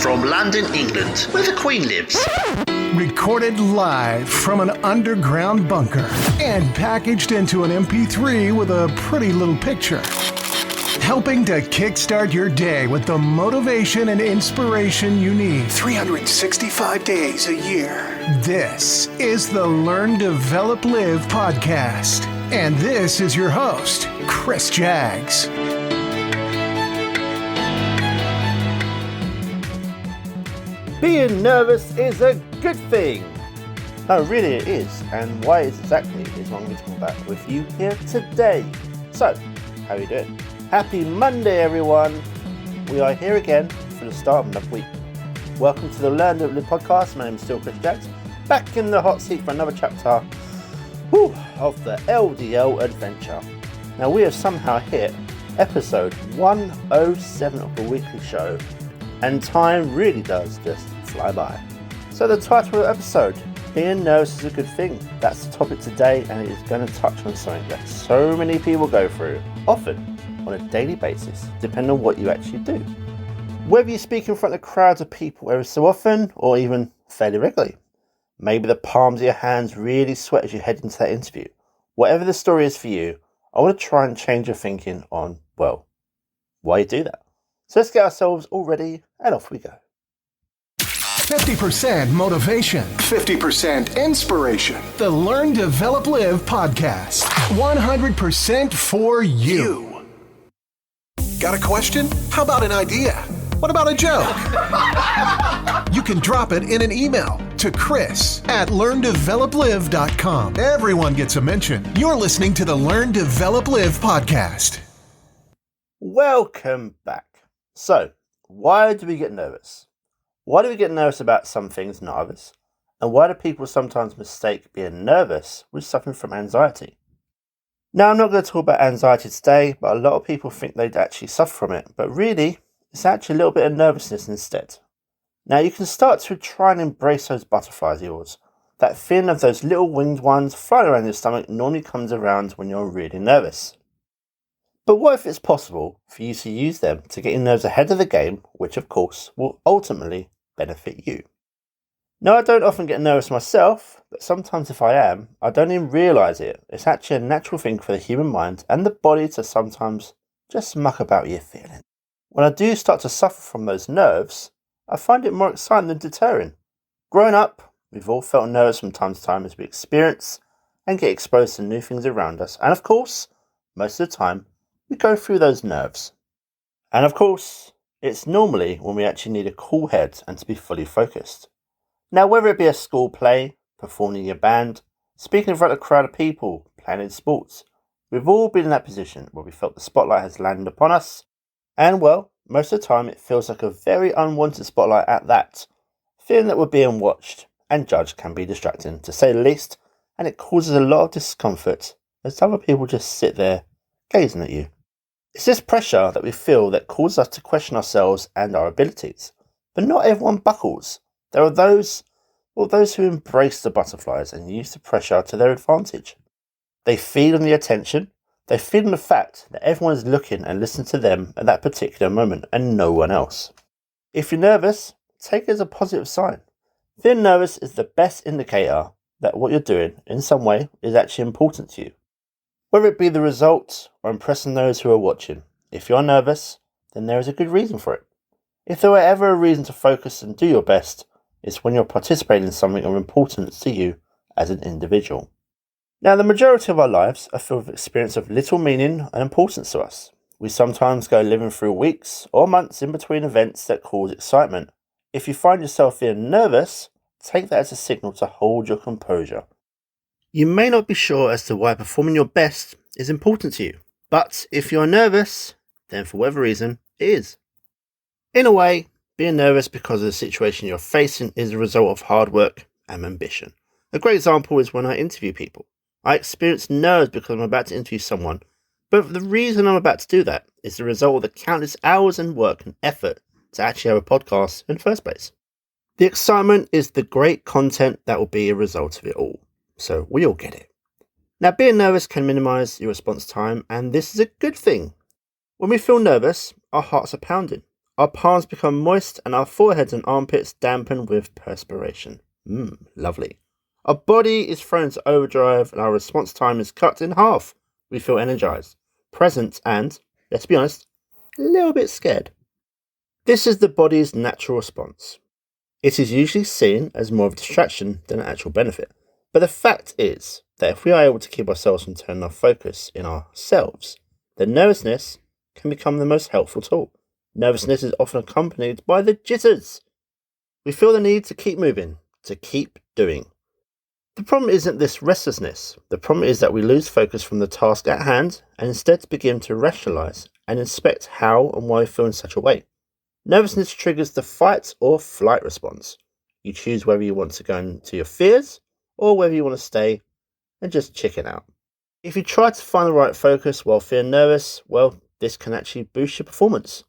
From London, England, where the Queen lives. Recorded live from an underground bunker and packaged into an MP3 with a pretty little picture. Helping to kickstart your day with the motivation and inspiration you need 365 days a year. This is the Learn, Develop, Live podcast. And this is your host, Chris Jaggs. Being nervous is a good thing. No, really it is. And why it is exactly is what I'm going to talk about with you here today. So, how are you doing? Happy Monday, everyone. We are here again for the start of another week. Welcome to the Learn, Develop, Live podcast. My name is still Chris Jaggs. Back in the hot seat for another chapter of the LDL adventure. Now, we have somehow hit episode 107 of the weekly show. And time really does just fly by. So the title of the episode, Being Nervous is a Good Thing. That's the topic today, and it is going to touch on something that so many people go through, often on a daily basis, depending on what you actually do. Whether you speak in front of crowds of people every so often, or even fairly regularly. Maybe the palms of your hands really sweat as you head into that interview. Whatever the story is for you, I want to try and change your thinking on, well, why you do that. So let's get ourselves all ready and off we go. 50% motivation, 50% inspiration. The Learn, Develop, Live podcast. 100% for you. Got a question? How about an idea? What about a joke? You can drop it in an email to chris@learndeveloplive.com. Everyone gets a mention. You're listening to the Learn, Develop, Live podcast. Welcome back. So, why do we get nervous? Why do we get nervous about some things, not others? And why do people sometimes mistake being nervous with suffering from anxiety? Now, I'm not going to talk about anxiety today, but a lot of people think they'd actually suffer from it. But really, it's actually a little bit of nervousness instead. Now, you can start to try and embrace those butterflies of yours. That feeling of those little winged ones flying around your stomach normally comes around when you're really nervous. But what if it's possible for you to use them to get your nerves ahead of the game, which of course will ultimately benefit you? Now, I don't often get nervous myself, but sometimes if I am, I don't even realise it. It's actually a natural thing for the human mind and the body to sometimes just muck about your feeling. When I do start to suffer from those nerves, I find it more exciting than deterring. Growing up, we've all felt nervous from time to time as we experience and get exposed to new things around us. And of course, most of the time, we go through those nerves. And of course, it's normally when we actually need a cool head and to be fully focused. Now, whether it be a school play, performing in your band, speaking in front of a crowd of people, playing in sports, we've all been in that position where we felt the spotlight has landed upon us. And well, most of the time it feels like a very unwanted spotlight at that. Feeling that we're being watched and judged can be distracting, to say the least, and it causes a lot of discomfort as other people just sit there gazing at you. It's this pressure that we feel that causes us to question ourselves and our abilities. But not everyone buckles. There are those who embrace the butterflies and use the pressure to their advantage. They feed on the attention. They feed on the fact that everyone is looking and listening to them at that particular moment and no one else. If you're nervous, take it as a positive sign. Feeling nervous is the best indicator that what you're doing in some way is actually important to you. Whether it be the results or impressing those who are watching, if you're nervous, then there is a good reason for it. If there were ever a reason to focus and do your best, it's when you're participating in something of importance to you as an individual. Now, the majority of our lives are filled with experience of little meaning and importance to us. We sometimes go living through weeks or months in between events that cause excitement. If you find yourself feeling nervous, take that as a signal to hold your composure. You may not be sure as to why performing your best is important to you, but if you're nervous, then for whatever reason, it is. In a way, being nervous because of the situation you're facing is a result of hard work and ambition. A great example is when I interview people. I experience nerves because I'm about to interview someone, but the reason I'm about to do that is the result of the countless hours and work and effort to actually have a podcast in the first place. The excitement is the great content that will be a result of it all. So we all get it. Now, being nervous can minimize your response time, and this is a good thing. When we feel nervous, our hearts are pounding, Our palms become moist and our foreheads and armpits dampen with perspiration. Lovely. Our body is thrown into overdrive and our response time is cut in half. We feel energized, present and, let's be honest, a little bit scared. This is the body's natural response. It is usually seen as more of a distraction than an actual benefit. But the fact is that if we are able to keep ourselves from turning our focus in ourselves, then nervousness can become the most helpful tool. Nervousness is often accompanied by the jitters. We feel the need to keep moving, to keep doing. The problem isn't this restlessness. The problem is that we lose focus from the task at hand and instead begin to rationalize and inspect how and why we feel in such a way. Nervousness triggers the fight or flight response. You choose whether you want to go into your fears or whether you want to stay and just chicken out. If you try to find the right focus while feeling nervous, well, this can actually boost your performance.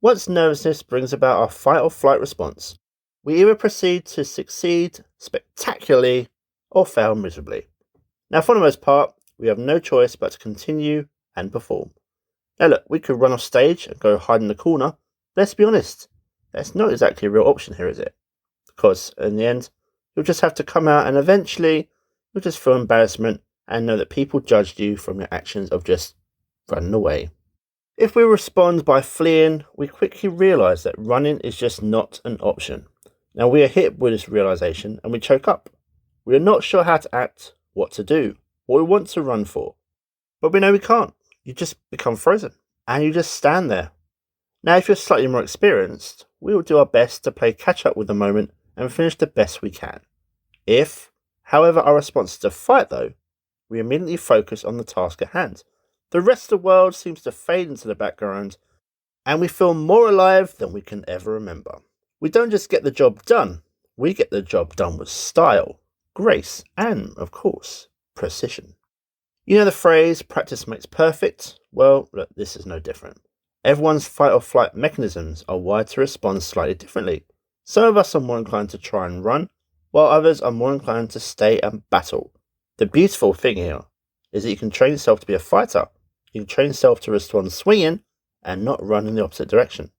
Once nervousness brings about our fight or flight response, we either proceed to succeed spectacularly or fail miserably. Now, for the most part, we have no choice but to continue and perform. Now look, we could run off stage and go hide in the corner. Let's be honest, that's not exactly a real option here, is it? Because in the end, you'll just have to come out and eventually you'll just feel embarrassment and know that people judged you from your actions of just running away. If we respond by fleeing, we quickly realise that running is just not an option. Now we are hit with this realisation and we choke up. We are not sure how to act, what to do, what we want to run for. But we know we can't. You just become frozen and you just stand there. Now if you're slightly more experienced, we will do our best to play catch up with the moment and finish the best we can. If, however, our response is to fight though, we immediately focus on the task at hand. The rest of the world seems to fade into the background and we feel more alive than we can ever remember. We don't just get the job done, we get the job done with style, grace and, of course, precision. You know the phrase, practice makes perfect? Well, look, this is no different. Everyone's fight or flight mechanisms are wired to respond slightly differently. Some of us are more inclined to try and run, while others are more inclined to stay and battle. The beautiful thing here is that you can train yourself to be a fighter. You can train yourself to respond swinging and not run in the opposite direction.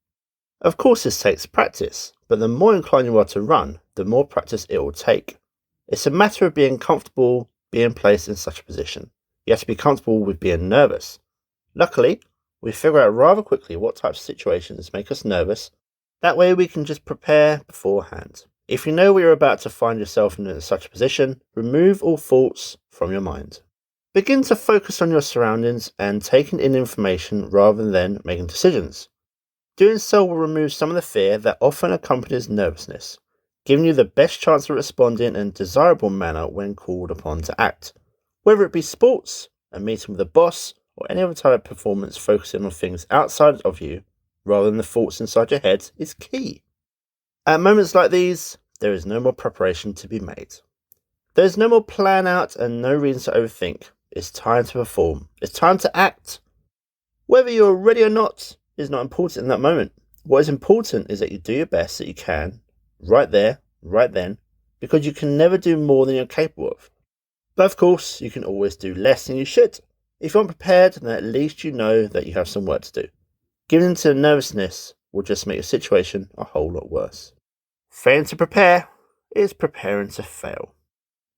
Of course this takes practice, but the more inclined you are to run, the more practice it will take. It's a matter of being comfortable being placed in such a position. You have to be comfortable with being nervous. Luckily, we figure out rather quickly what types of situations make us nervous. That way we can just prepare beforehand. If you know where you're about to find yourself in such a position, remove all thoughts from your mind. Begin to focus on your surroundings and taking in information rather than making decisions. Doing so will remove some of the fear that often accompanies nervousness, giving you the best chance of responding in a desirable manner when called upon to act. Whether it be sports, a meeting with a boss, or any other type of performance focusing on things outside of you rather than the thoughts inside your head is key. At moments like these, there is no more preparation to be made. There is no more plan out and no reason to overthink. It's time to perform. It's time to act. Whether you're ready or not is not important in that moment. What is important is that you do your best that you can, right there, right then, because you can never do more than you're capable of. But of course, you can always do less than you should. If you're unprepared, then at least you know that you have some work to do. Giving in to nervousness will just make your situation a whole lot worse. Failing to prepare is preparing to fail.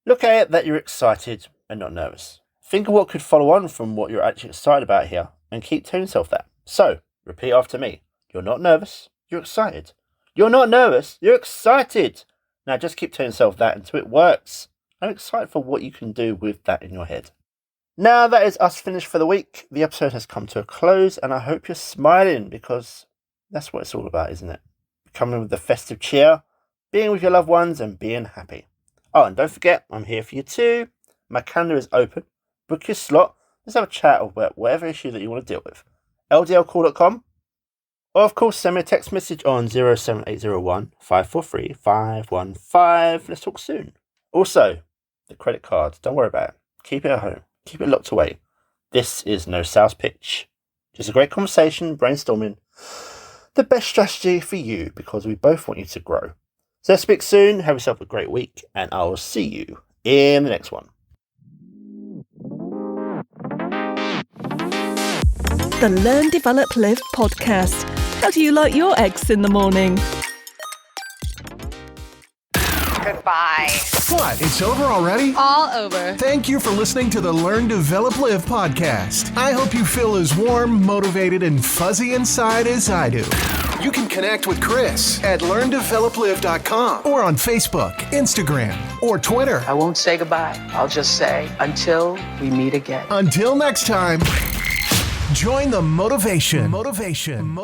Look at it that you're excited and not nervous. Think of what could follow on from what you're actually excited about here and keep telling yourself that. So, repeat after me. You're not nervous, you're excited. You're not nervous, you're excited. Now just keep telling yourself that until it works. I'm excited for what you can do with that in your head. Now that is us finished for the week. The episode has come to a close and I hope you're smiling because that's what it's all about, isn't it? Coming with the festive cheer, being with your loved ones and being happy. Oh, and don't forget, I'm here for you too. My calendar is open. Book your slot. Let's have a chat about whatever issue that you want to deal with. ldlcall.com or of course send me a text message on 07801 543 515. Let's talk soon. Also, the credit card, don't worry about it. Keep it at home. Keep it locked away. This is no sales pitch. Just a great conversation, brainstorming the best strategy for you because we both want you to grow. So let's speak soon. Have yourself a great week and I will see you in the next one. The Learn, Develop, Live podcast. How do you like your eggs in the morning? Goodbye. What? It's over already? All over. Thank you for listening to the Learn, Develop, Live podcast. I hope you feel as warm, motivated, and fuzzy inside as I do. You can connect with Chris at learndeveloplive.com or on Facebook, Instagram, or Twitter. I won't say goodbye. I'll just say until we meet again. Until next time, join the motivation. Motivation.